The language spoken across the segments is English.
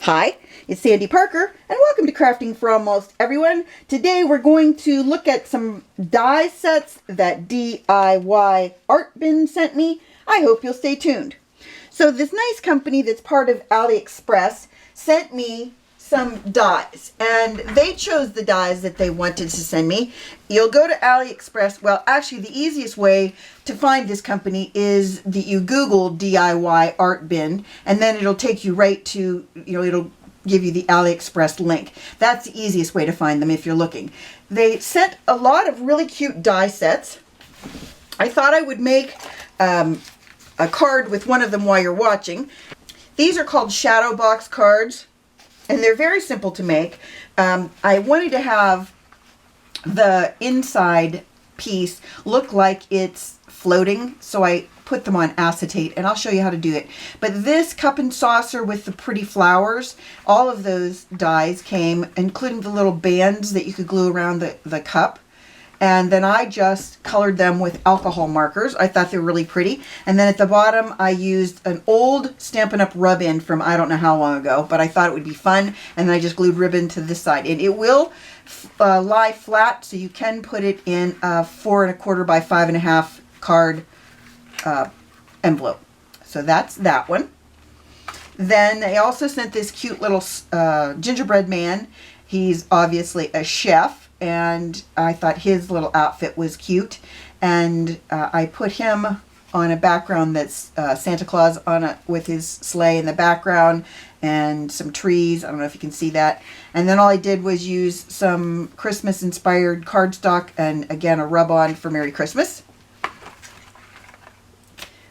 Hi, it's Sandy Parker, and welcome to Crafting for Almost Everyone. Today we're going to look at some die sets that DIYArtbin sent me. I hope you'll stay tuned. So this nice company that's part of AliExpress sent me some dies, and they chose the dies that they wanted to send me. You'll go to AliExpress. Well, actually the easiest way to find this company is that you Google DIYArtbin, and then it'll take you right to, it'll give you the AliExpress link. That's the easiest way to find them if you're looking. They sent a lot of really cute die sets. I thought I would make a card with one of them while you're watching. These are called shadow box cards, and they're very simple to make. I wanted to have the inside piece look like it's floating, so I put them on acetate, and I'll show you how to do it. But this cup and saucer with the pretty flowers, all of those dies came, including the little bands that you could glue around the cup. And then I just colored them with alcohol markers. I thought they were really pretty. And then at the bottom, I used an old Stampin' Up! Rub-In from I don't know how long ago, but I thought it would be fun. And then I just glued ribbon to this side. And it will lie flat, so you can put it in a 4 1/4 by 5 1/2 card envelope. So that's that one. Then they also sent this cute little gingerbread man. He's obviously a chef, and I thought his little outfit was cute, and I put him on a background that's Santa Claus on with his sleigh in the background and some trees. I don't know if you can see that. And then all I did was use some Christmas inspired cardstock and again a rub-on for Merry Christmas.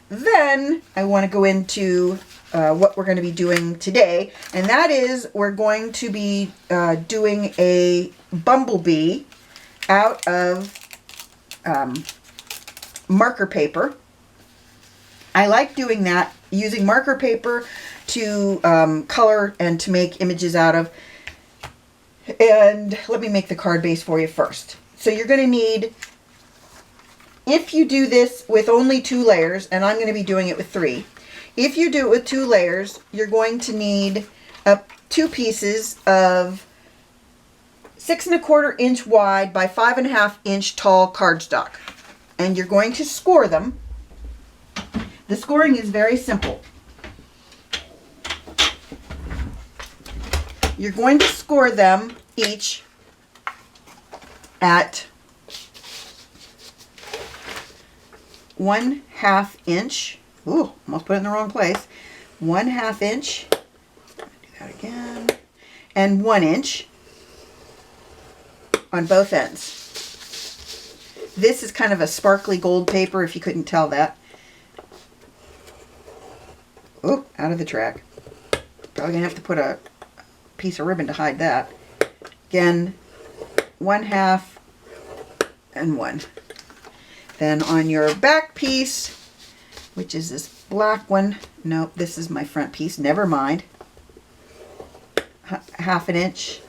Then I want to go into what we're going to be doing today, and that is we're going to be doing a Bumblebee out of marker paper. I like doing that, using marker paper to color and to make images out of. And let me make the card base for you first. So you're going to need, if you do this with only 2 layers, and I'm going to be doing it with 3, if you do it with 2 layers, you're going to need 2 pieces of 6 1/4 inch wide by 5 1/2 inch tall cardstock. And you're going to score them. The scoring is very simple. You're going to score them each at 1/2 inch. Ooh, almost put it in the wrong place. 1/2 inch. Do that again. And 1 inch on both ends. This is kind of a sparkly gold paper, if you couldn't tell that. Ooh, out of the track. Probably gonna have to put a piece of ribbon to hide that. Again, 1/2 and 1. Then on your back piece, which is this black one. Nope, this is my front piece. Never mind. 1/2 inch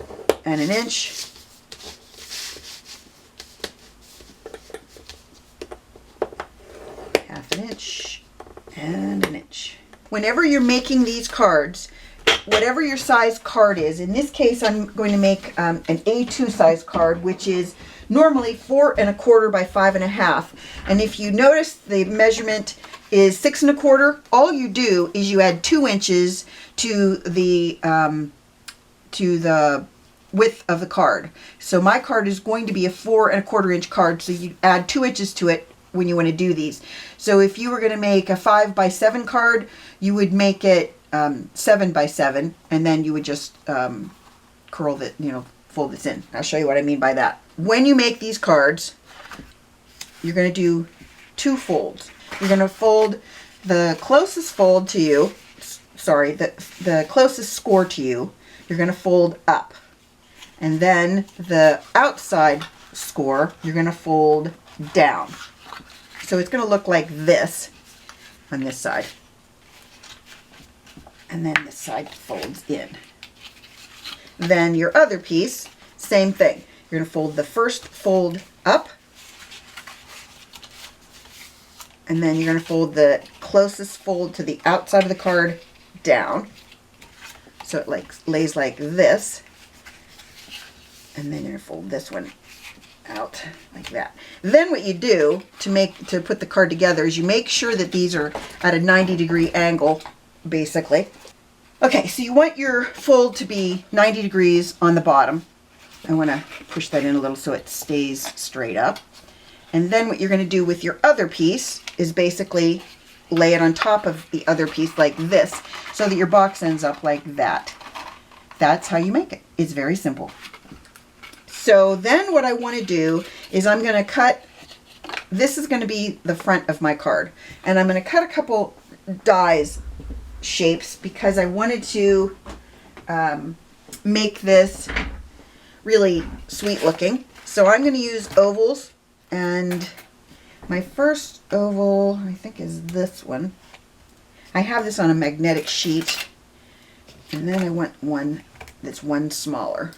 and 1 inch. Inch and 1 inch. Whenever you're making these cards, whatever your size card is, in this case I'm going to make an A2 size card, which is normally 4 1/4 by 5 1/2. And if you notice the measurement is 6 1/4, all you do is you add 2 inches to the width of the card. So my card is going to be a 4 1/4 inch card, so you add 2 inches to it when you want to do these. So if you were going to make a 5 by 7 card, you would make it 7 by 7, and then you would just curl it, fold this in. I'll show you what I mean by that. When you make these cards, you're going to do 2 folds. You're going to fold the closest fold to you, the closest score to you, you're going to fold up. And then the outside score, you're going to fold down. So it's going to look like this on this side. And then this side folds in. Then your other piece, same thing. You're going to fold the first fold up, and then you're going to fold the closest fold to the outside of the card down. So it like lays like this. And then you're going to fold this one out like that. Then what you do to put the card together is you make sure that these are at a 90-degree angle, basically. Okay, so you want your fold to be 90 degrees on the bottom. I want to push that in a little so it stays straight up. And then what you're going to do with your other piece is basically lay it on top of the other piece like this, so that your box ends up like that. That's how you make it. It's very simple. So then what I want to do is I'm going to cut, this is going to be the front of my card, and I'm going to cut a couple dies shapes because I wanted to make this really sweet looking. So I'm going to use ovals, and my first oval I think is this one. I have this on a magnetic sheet, and then I want one that's one smaller.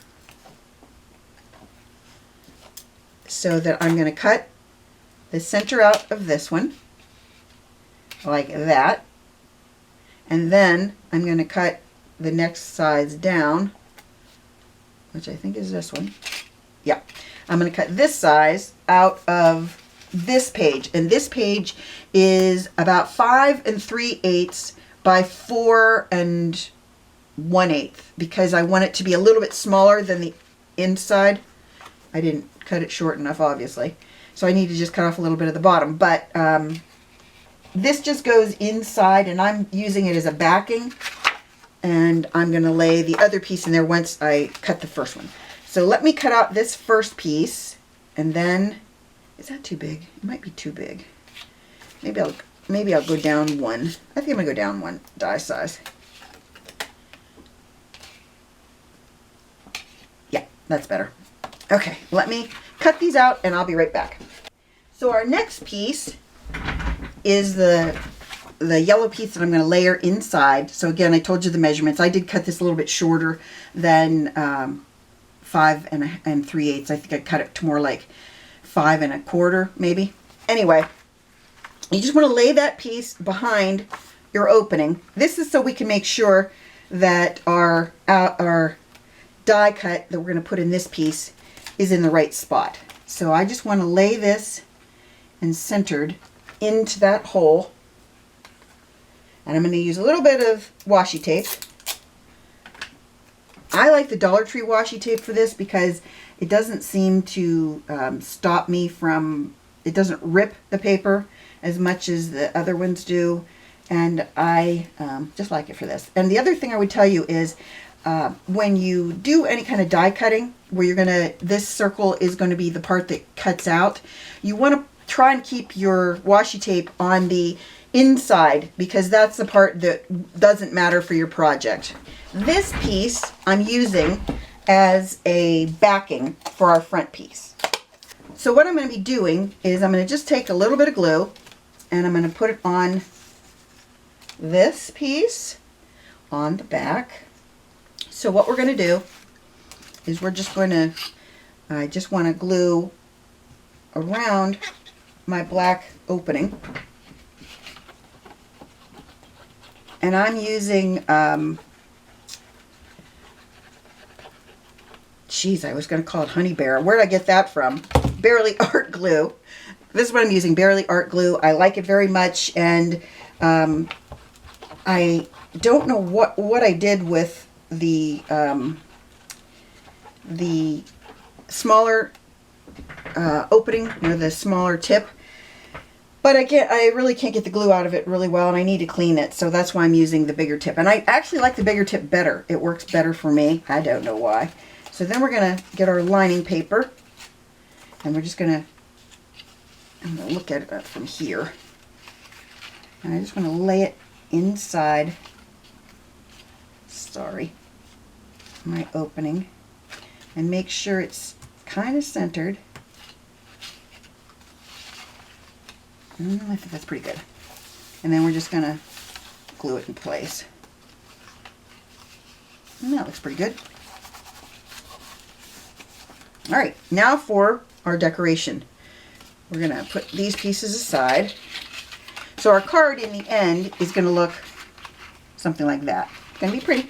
So that I'm going to cut the center out of this one like that, and then I'm going to cut the next sides down, which I think is this one. Yeah, I'm going to cut this size out of this page, and this page is about 5 3/8 by 4 1/8 because I want it to be a little bit smaller than the inside. I didn't cut it short enough, obviously, so I need to just cut off a little bit of the bottom, but this just goes inside, and I'm using it as a backing, and I'm going to lay the other piece in there once I cut the first one. So let me cut out this first piece, and then, is that too big? It might be too big. Maybe I'll go down one. I think I'm going to go down one die size. Yeah, that's better. Okay, let me cut these out and I'll be right back. So our next piece is the yellow piece that I'm going to layer inside. So again, I told you the measurements. I did cut this a little bit shorter than 5 3/8. I think I cut it to more like 5 1/4 maybe. Anyway, you just want to lay that piece behind your opening. This is so we can make sure that our die cut that we're going to put in this piece is in the right spot. So I just want to lay this and centered into that hole, and I'm going to use a little bit of washi tape. I like the Dollar Tree washi tape for this because it doesn't seem to stop me from, it doesn't rip the paper as much as the other ones do, and I just like it for this. And the other thing I would tell you is when you do any kind of die cutting where you're gonna, this circle is going to be the part that cuts out, you want to try and keep your washi tape on the inside because that's the part that doesn't matter for your project. This piece I'm using as a backing for our front piece. So what I'm going to be doing is I'm going to just take a little bit of glue and I'm going to put it on this piece on the back. So what we're going to do is we're just going to, I just want to glue around my black opening. And I'm using, geez, I was going to call it Honey Bear. Where did I get that from? Barely Art Glue. This is what I'm using, Barely Art Glue. I like it very much, and I don't know what I did with the smaller opening, or the smaller tip. But I really can't get the glue out of it really well, and I need to clean it, so that's why I'm using the bigger tip. And I actually like the bigger tip better. It works better for me. I don't know why. So then we're going to get our lining paper, and we're just going to, I'm going to look at it from here. And I just want to lay it inside, my opening, and make sure it's kind of centered. I think that's pretty good. And then we're just going to glue it in place. And that looks pretty good. All right, now for our decoration. We're going to put these pieces aside. So our card in the end is going to look something like that. It's going to be pretty.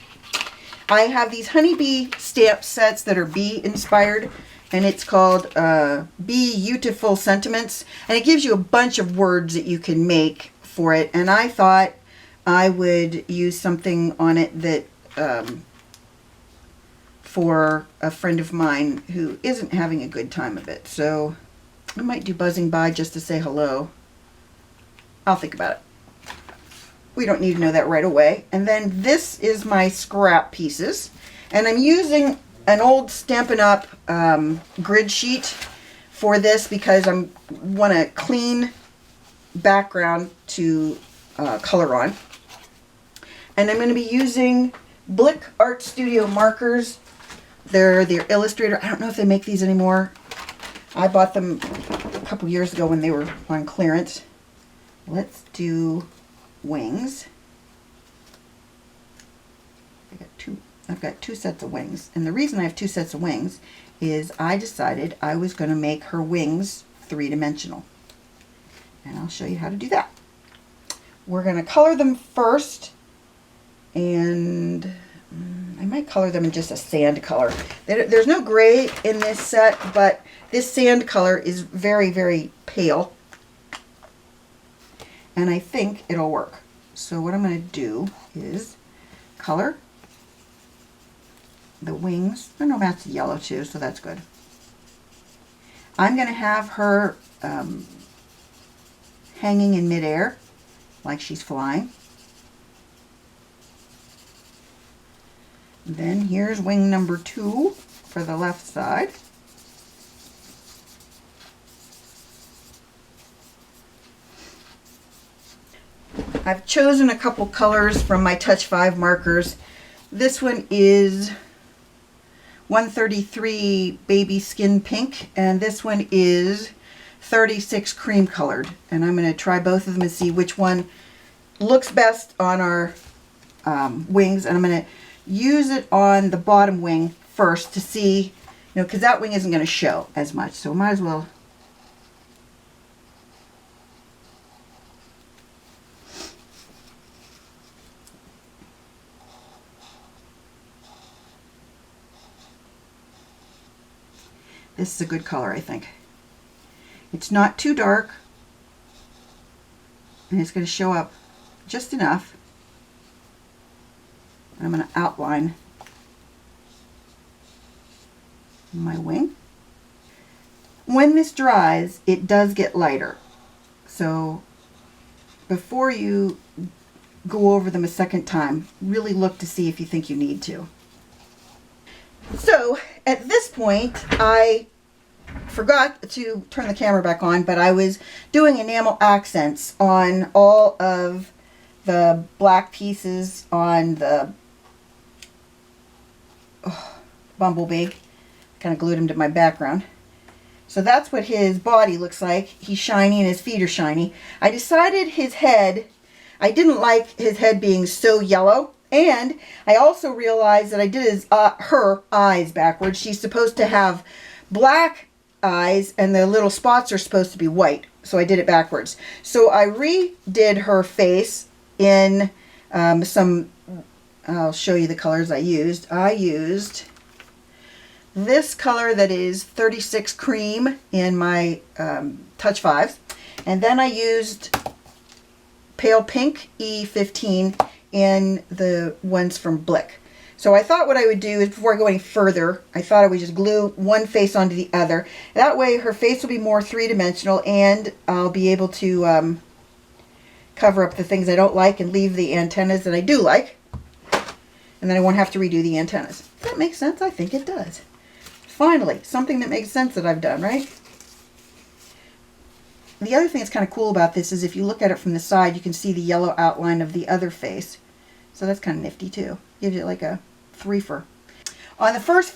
I have these honeybee stamp sets that are bee inspired, and it's called Beautiful Sentiments, and it gives you a bunch of words that you can make for it, and I thought I would use something on it that for a friend of mine who isn't having a good time of it. So I might do buzzing by just to say hello. I'll think about it. We don't need to know that right away. And then this is my scrap pieces. And I'm using an old Stampin' Up! Grid sheet for this because I want a clean background to color on. And I'm going to be using Blick Art Studio markers. They're the Illustrator. I don't know if they make these anymore. I bought them a couple years ago when they were on clearance. Let's do wings. I've got two sets of wings, and the reason I have two sets of wings is I decided I was going to make her wings three-dimensional, and I'll show you how to do that. We're going to color them first, and I might color them in just a sand color. There's no gray in this set, but this sand color is very, very pale, and I think it'll work. So what I'm going to do is color the wings. I know that's yellow too, so that's good. I'm going to have her hanging in midair like she's flying. Then here's wing number 2 for the left side. I've chosen a couple colors from my Touch 5 markers. This one is 133 Baby Skin Pink, and this one is 36 Cream Colored. And I'm going to try both of them and see which one looks best on our wings. And I'm going to use it on the bottom wing first to see, because that wing isn't going to show as much. So might as well. This is a good color, I think. It's not too dark, and it's going to show up just enough. I'm going to outline my wing. When this dries, it does get lighter. So before you go over them a second time, really look to see if you think you need to. So at this point, I forgot to turn the camera back on, but I was doing enamel accents on all of the black pieces on the Bumblebee. Kind of glued him to my background. So that's what his body looks like. He's shiny and his feet are shiny. I decided his head, I didn't like his head being so yellow. And I also realized that I did her eyes backwards. She's supposed to have black eyes and the little spots are supposed to be white. So I did it backwards. So I redid her face in some, I'll show you the colors I used. I used this color that is 36 Cream in my Touch 5s. And then I used Pale Pink E15 in the ones from Blick. So I thought what I would do is, before going further, I thought I would just glue one face onto the other. That way her face will be more three-dimensional, and I'll be able to cover up the things I don't like and leave the antennas that I do like. And then I won't have to redo the antennas. Does that make sense? I think it does. Finally, something that makes sense that I've done, right? The other thing that's kind of cool about this is if you look at it from the side, you can see the yellow outline of the other face. So that's kind of nifty too. Gives it like a threefer. On the first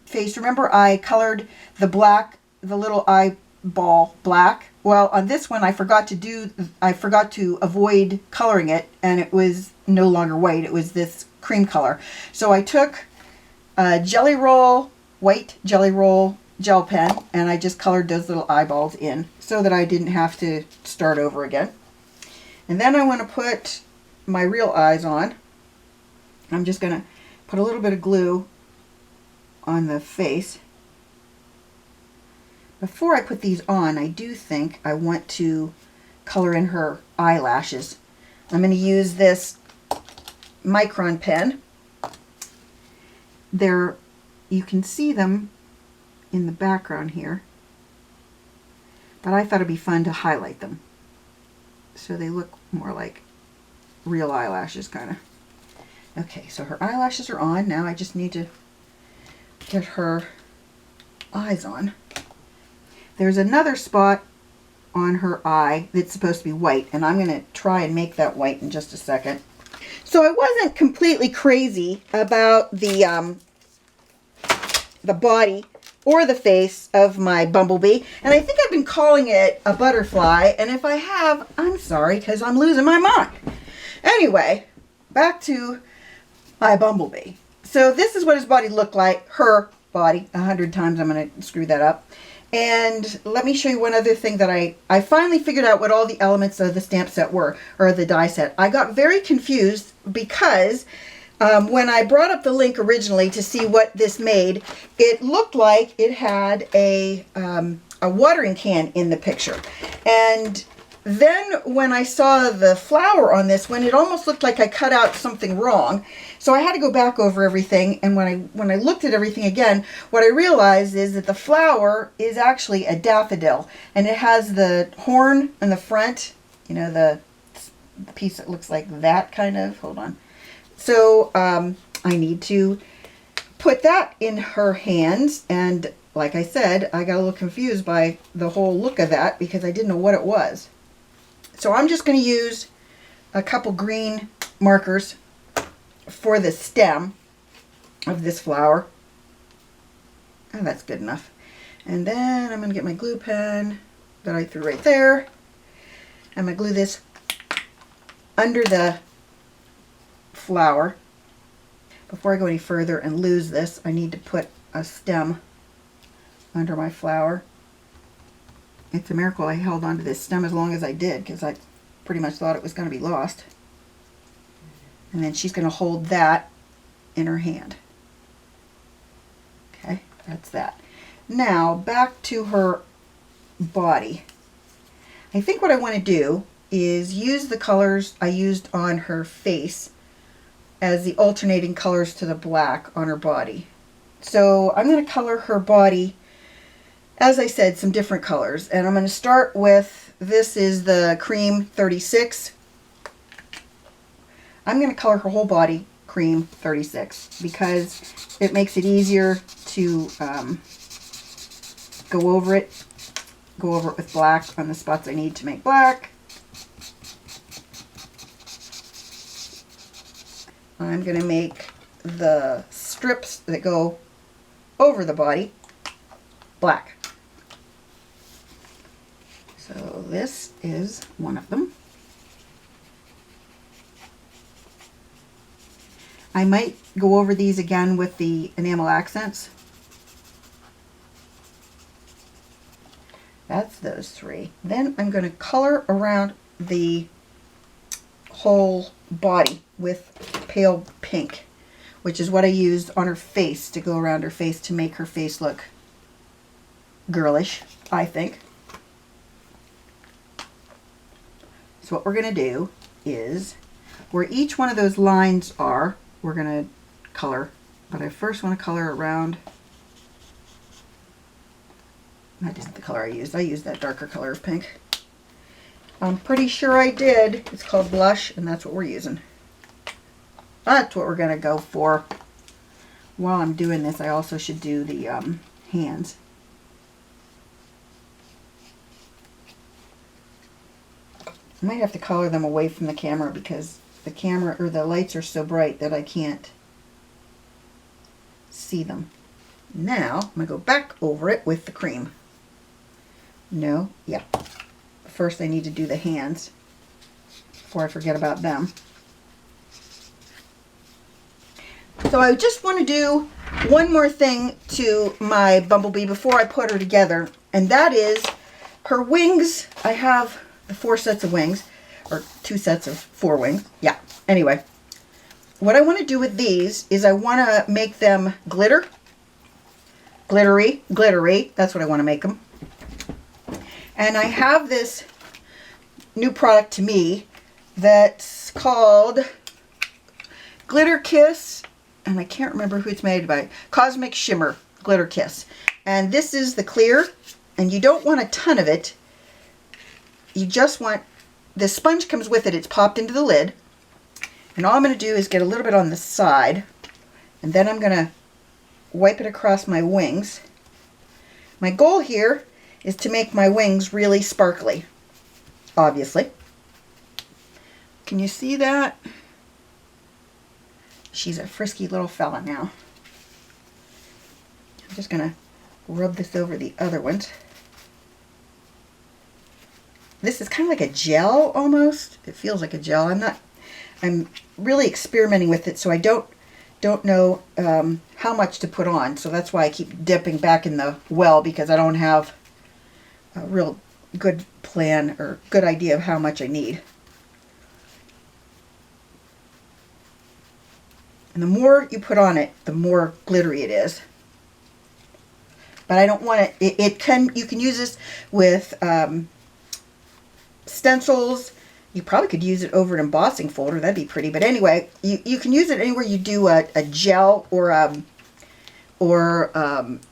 face, remember I colored the black, the little eyeball black. Well, on this one I forgot to avoid coloring it, and it was no longer white. It was this cream color. So I took a jelly roll, white jelly roll gel pen, and I just colored those little eyeballs in so that I didn't have to start over again. And then I want to put my real eyes on. I'm just going to put a little bit of glue on the face. Before I put these on, I do think I want to color in her eyelashes. I'm going to use this micron pen. There, you can see them in the background here, but I thought it'd be fun to highlight them so they look more like real eyelashes, kind of. Okay, so her eyelashes are on. Now I just need to get her eyes on. There's another spot on her eye that's supposed to be white, and I'm going to try and make that white in just a second. So I wasn't completely crazy about the body or the face of my Bumblebee, and I think I've been calling it a butterfly, and if I have, I'm sorry, because I'm losing my mind. Anyway, back to my Bumblebee. So this is what his body looked like, her body. 100 times I'm going to screw that up. And let me show you one other thing that I finally figured out what all the elements of the stamp set were, or the die set. I got very confused because when I brought up the link originally to see what this made, it looked like it had a watering can in the picture. And then when I saw the flower on this one, it almost looked like I cut out something wrong. So I had to go back over everything, and when I looked at everything again, what I realized is that the flower is actually a daffodil, and it has the horn in the front, you know, the piece that looks like that kind of. Hold on. So I need to put that in her hands, and like I said, I got a little confused by the whole look of that because I didn't know what it was. So I'm just going to use a couple green markers for the stem of this flower. Oh, that's good enough. And then I'm going to get my glue pen that I threw right there. I'm going to glue this under the flower. Before I go any further and lose this, I need to put a stem under my flower. It's a miracle I held onto this stem as long as I did, because I pretty much thought it was going to be lost. And then she's going to hold that in her hand. Okay, that's that. Now back to her body. I think what I want to do is use the colors I used on her face as the alternating colors to the black on her body. So I'm going to color her body, as I said, some different colors. And I'm going to start with, this is the cream 36. I'm going to color her whole body cream 36 because it makes it easier to go over it with black on the spots I need to make black. I'm going to make the strips that go over the body black. So this is one of them. I might go over these again with the enamel accents. That's those three. Then I'm going to color around the whole body with pale pink, which is what I used on her face to go around her face to make her face look girlish, I think. So what we're going to do is, where each one of those lines are, we're going to color. But I first want to color around. That isn't the color I used. I used that darker color of pink. I'm pretty sure I did. It's called blush, and that's what we're using. That's what we're going to go for. While I'm doing this, I also should do the hands. I might have to color them away from the camera because the camera or the lights are so bright that I can't see them. Now I'm going to go back over it with the cream. No, yeah. First I need to do the hands before I forget about them. So I just want to do one more thing to my Bumblebee before I put her together, and that is her wings. I have the 4 sets of wings, or 2 sets of 4 wings. Yeah, anyway. What I want to do with these is I want to make them glittery. That's what I want to make them. And I have this new product to me that's called Glitter Kiss, and I can't remember who it's made by. Cosmic Shimmer Glitter Kiss. And this is the clear, and you don't want a ton of it. You just want, the sponge comes with it. It's popped into the lid. And all I'm going to do is get a little bit on the side, and then I'm going to wipe it across my wings. My goal here is to make my wings really sparkly, obviously. Can you see that? She's a frisky little fella now. I'm just going to rub this over the other ones. This is kind of like a gel almost. It feels like a gel. I'm really experimenting with it, so I don't know how much to put on. So that's why I keep dipping back in the well, because I don't have a real good plan or good idea of how much I need. And the more you put on it, the more glittery it is. But I don't want it. You can use this with stencils. You probably could use it over an embossing folder. That'd be pretty. But anyway, you can use it anywhere you do a gel or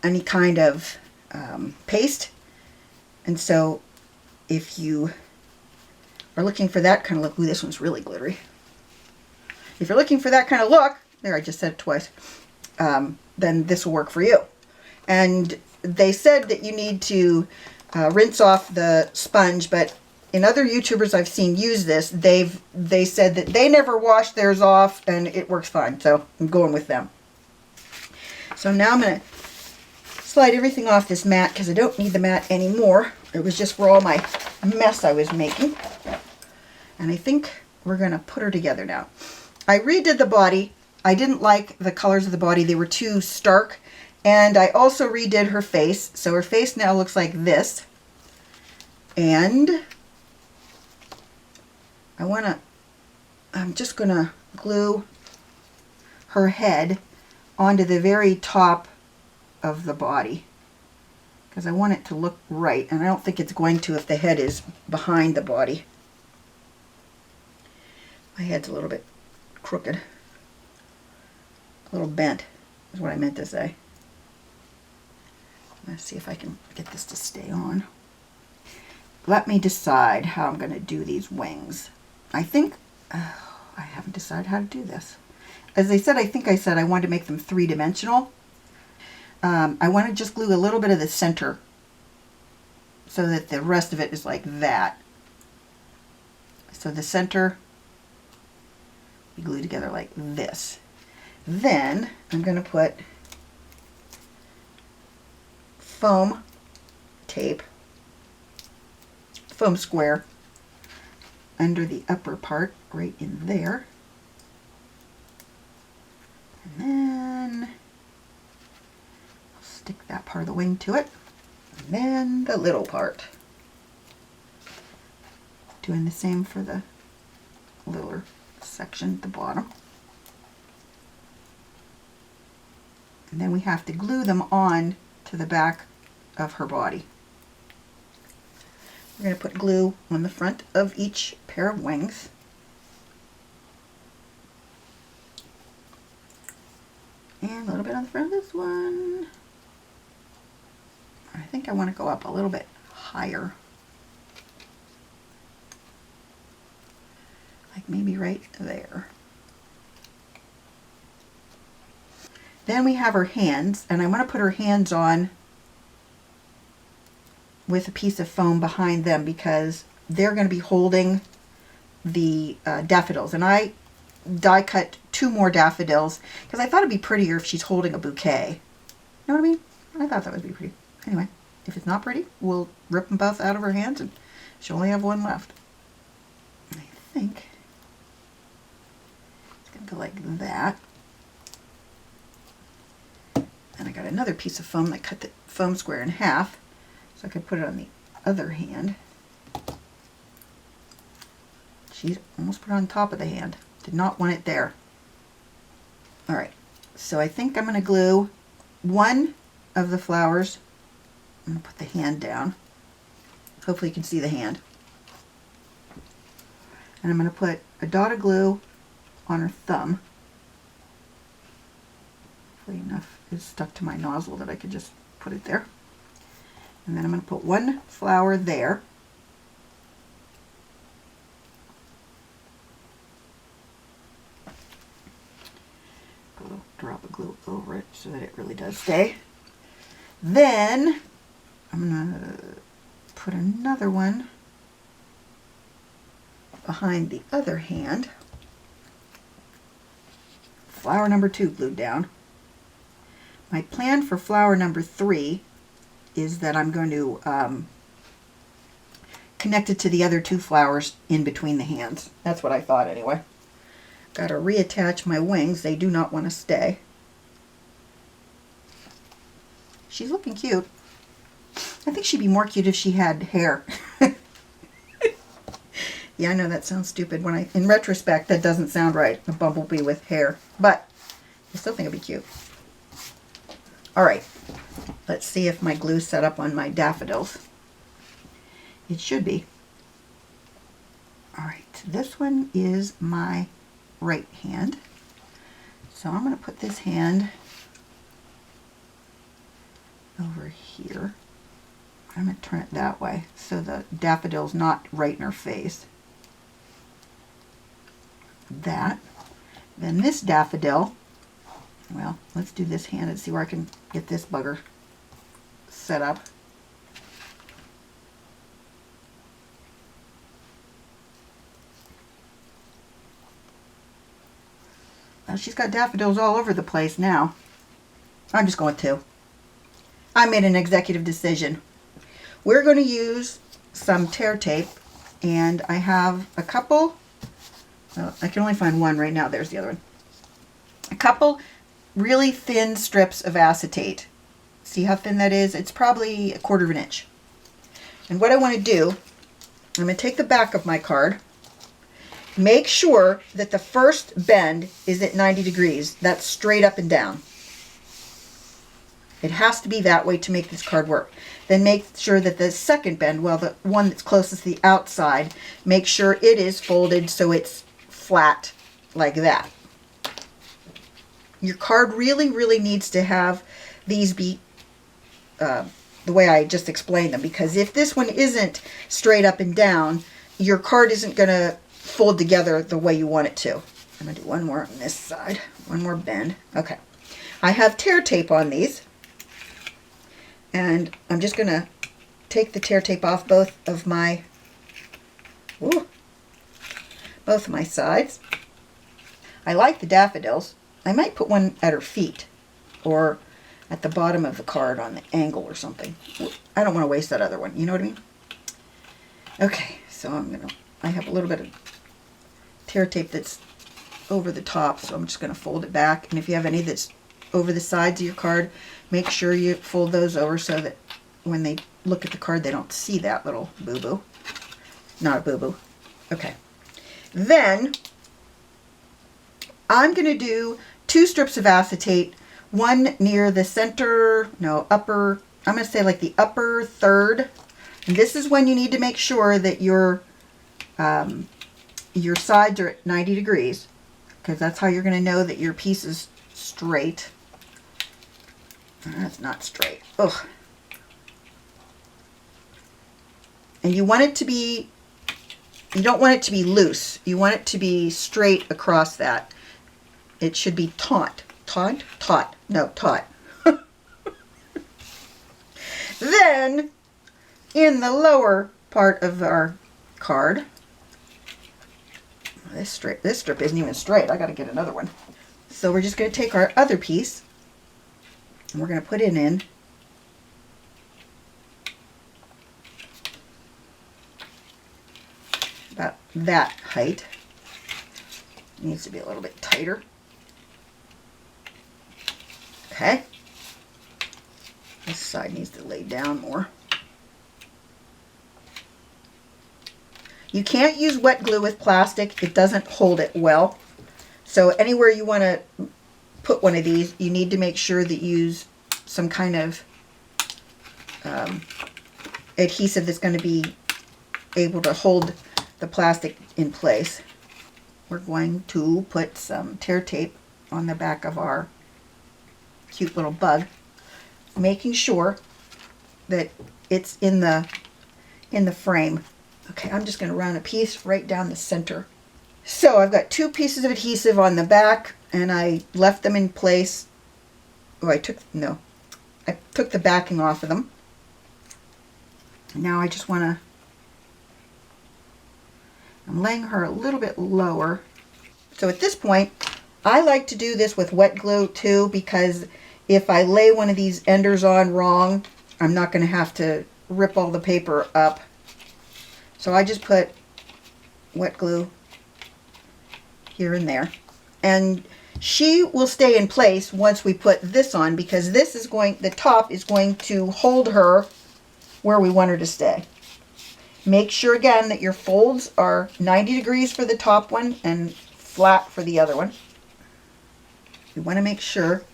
any kind of paste. And so if you are looking for that kind of look, ooh, this one's really glittery. If you're looking for that kind of look, there, I just said it twice, then this will work for you. And they said that you need to rinse off the sponge, but in other YouTubers I've seen use this, they said that they never wash theirs off and it works fine. So I'm going with them. So now I'm going to slide everything off this mat because I don't need the mat anymore. It was just for all my mess I was making. And I think we're going to put her together now. I redid the body. I didn't like the colors of the body. They were too stark. And I also redid her face. So her face now looks like this. And I'm just going to glue her head onto the very top of the body, because I want it to look right, and I don't think it's going to if the head is behind the body. My head's a little bit crooked. A little bent is what I meant to say. Let's see if I can get this to stay on. Let me decide how I'm going to do these wings. I think, I haven't decided how to do this. As I said, I wanted to make them 3-dimensional. I want to just glue a little bit of the center so that the rest of it is like that. So the center, we glue together like this. Then I'm going to put foam tape, foam square, under the upper part, right in there. And then I'll stick that part of the wing to it. And then the little part. Doing the same for the littler section at the bottom. And then we have to glue them on to the back of her body. We're going to put glue on the front of each pair of wings. And a little bit on the front of this one. I think I want to go up a little bit higher. Like maybe right there. Then we have her hands, and I want to put her hands on with a piece of foam behind them because they're going to be holding the daffodils. And I die cut 2 more daffodils because I thought it'd be prettier if she's holding a bouquet. You know what I mean? I thought that would be pretty. Anyway, if it's not pretty, we'll rip them both out of her hands and she'll only have one left. I think it's going to go like that. I got another piece of foam that cut the foam square in half so I could put it on the other hand. She's almost put it on top of the hand. Did not want it there. Alright, so I think I'm going to glue one of the flowers. I'm going to put the hand down. Hopefully you can see the hand. And I'm going to put a dot of glue on her thumb. Hopefully enough is stuck to my nozzle that I could just put it there. And then I'm going to put one flower there. Put a little drop of glue over it so that it really does stay. Then I'm going to put another one behind the other hand. Flower number 2 glued down. My plan for flower number 3 is that I'm going to connect it to the other 2 flowers in between the hands. That's what I thought anyway. Got to reattach my wings. They do not want to stay. She's looking cute. I think she'd be more cute if she had hair. Yeah, I know that sounds stupid. In retrospect, that doesn't sound right. A bumblebee with hair. But I still think it'd be cute. Alright, let's see if my glue's set up on my daffodils. It should be. Alright, this one is my right hand. So I'm going to put this hand over here. I'm going to turn it that way so the daffodil's not right in her face. That. Then this daffodil, well, let's do this hand and see where I can get this bugger set up. Well, she's got daffodils all over the place now. I'm just going to. I made an executive decision. We're going to use some tear tape, and I have a couple. Well, I can only find one right now. There's the other one. A couple really thin strips of acetate. See how thin that is? It's probably 1/4 of an inch. And what I want to do, I'm going to take the back of my card. Make sure that the first bend is at 90 degrees. That's straight up and down. It has to be that way to make this card work. Then make sure that the second bend, well, the one that's closest to the outside, make sure it is folded so it's flat like that. Your card really, really needs to have these be the way I just explained them, because if this one isn't straight up and down, your card isn't going to fold together the way you want it to. I'm going to do one more on this side, one more bend. Okay. I have tear tape on these, and I'm just going to take the tear tape off both of my sides. I like the daffodils. I might put one at her feet or at the bottom of the card on the angle or something. I don't want to waste that other one. You know what I mean? Okay, so I have a little bit of tear tape that's over the top, so I'm just going to fold it back. And if you have any that's over the sides of your card, make sure you fold those over so that when they look at the card, they don't see that little boo-boo. Not a boo-boo. Okay. Then I'm going to do 2 strips of acetate, one near the center, upper, I'm going to say like the upper third. And this is when you need to make sure that your sides are at 90 degrees, because that's how you're going to know that your piece is straight. That's not straight. Ugh. And you want it to be, you don't want it to be loose. You want it to be straight across that. It should be taut. Taut. No, taut. Then, in the lower part of our card, this strip isn't even straight. I got to get another one. So we're just going to take our other piece, and we're going to put it in about that height. It needs to be a little bit tighter. Okay. side needs to lay down more. You can't use wet glue with plastic. It doesn't hold it well. So anywhere you want to put one of these, you need to make sure that you use some kind of adhesive that's going to be able to hold the plastic in place. We're going to put some tear tape on the back of our cute little bug, making sure that it's in the frame. Okay, I'm just going to run a piece right down the center. So I've got 2 pieces of adhesive on the back, and I left them in place. Oh, I took the backing off of them. Now I just want to, I'm laying her a little bit lower. So at this point, I like to do this with wet glue too, because if I lay one of these enders on wrong, I'm not going to have to rip all the paper up. So I just put wet glue here and there. And she will stay in place once we put this on, because this is the top is going to hold her where we want her to stay. Make sure again that your folds are 90 degrees for the top one and flat for the other one. You want to make sure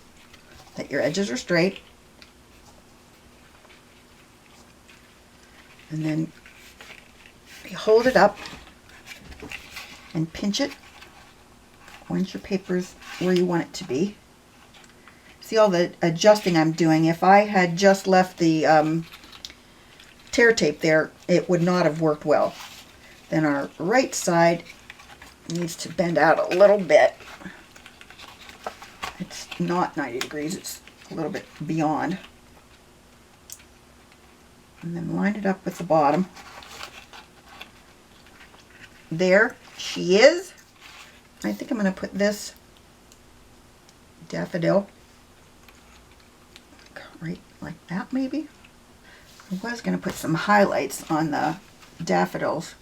that your edges are straight. And then you hold it up and pinch it once your paper's where you want it to be. See all the adjusting I'm doing. If I had just left the tear tape there, it would not have worked well. Then our right side needs to bend out a little bit. It's not 90 degrees, it's a little bit beyond. And then line it up with the bottom. There she is. I think I'm going to put this daffodil right like that maybe. I was going to put some highlights on the daffodils.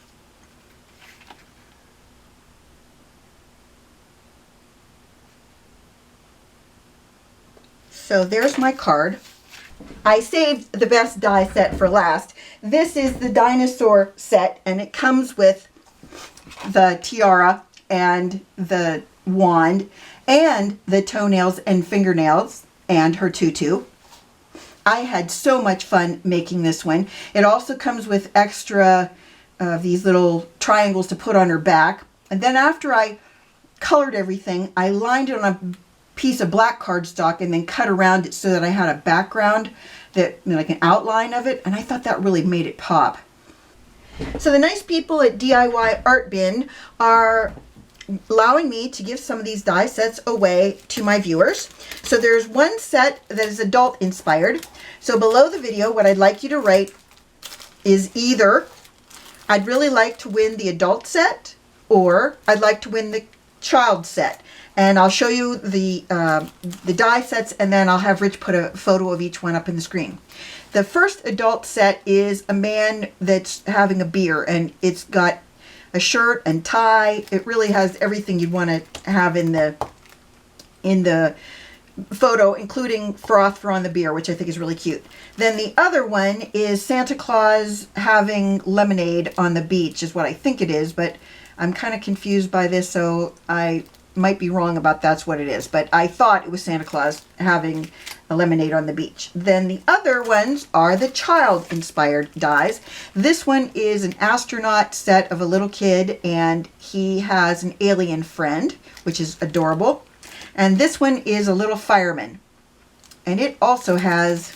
So there's my card. I saved the best die set for last. This is the Dinosaur set, and it comes with the tiara and the wand and the toenails and fingernails and her tutu. I had so much fun making this one. It also comes with extra these little triangles to put on her back. And then after I colored everything, I lined it on a piece of black cardstock and then cut around it so that I had a background, that like an outline of it, and I thought that really made it pop. So the nice people at DIYArtbin are allowing me to give some of these die sets away to my viewers. So there's one set that is adult inspired. So below the video, what I'd like you to write is either I'd really like to win the adult set, or I'd like to win the child set. And I'll show you the die sets, and then I'll have Rich put a photo of each one up in the screen. The first adult set is a man that's having a beer, and it's got a shirt and tie. It really has everything you'd want to have in the photo, including froth for on the beer, which I think is really cute. Then the other one is Santa Claus having lemonade on the beach, is what I think it is, but I'm kind of confused by this, so I might be wrong about that's what it is, but I thought it was Santa Claus having a lemonade on the beach. Then the other ones are the child-inspired dies. This one is an astronaut set of a little kid, and he has an alien friend, which is adorable. And this one is a little fireman, and it also has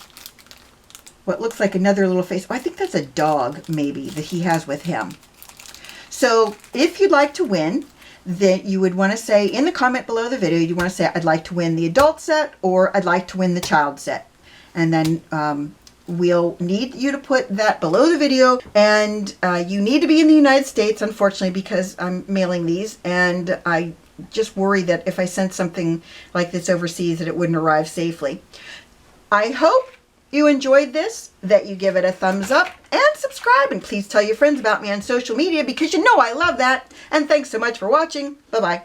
what looks like another little face. Oh, I think that's a dog, maybe, that he has with him. So if you'd like to win, then you would want to say in the comment below the video, you want to say, I'd like to win the adult set, or I'd like to win the child set. And then we'll need you to put that below the video. And you need to be in the United States, unfortunately, because I'm mailing these. And I just worry that if I sent something like this overseas, that it wouldn't arrive safely. I hope you enjoyed this, that you give it a thumbs up and subscribe, and please tell your friends about me on social media, because you know I love that. And thanks so much for watching. Bye-bye.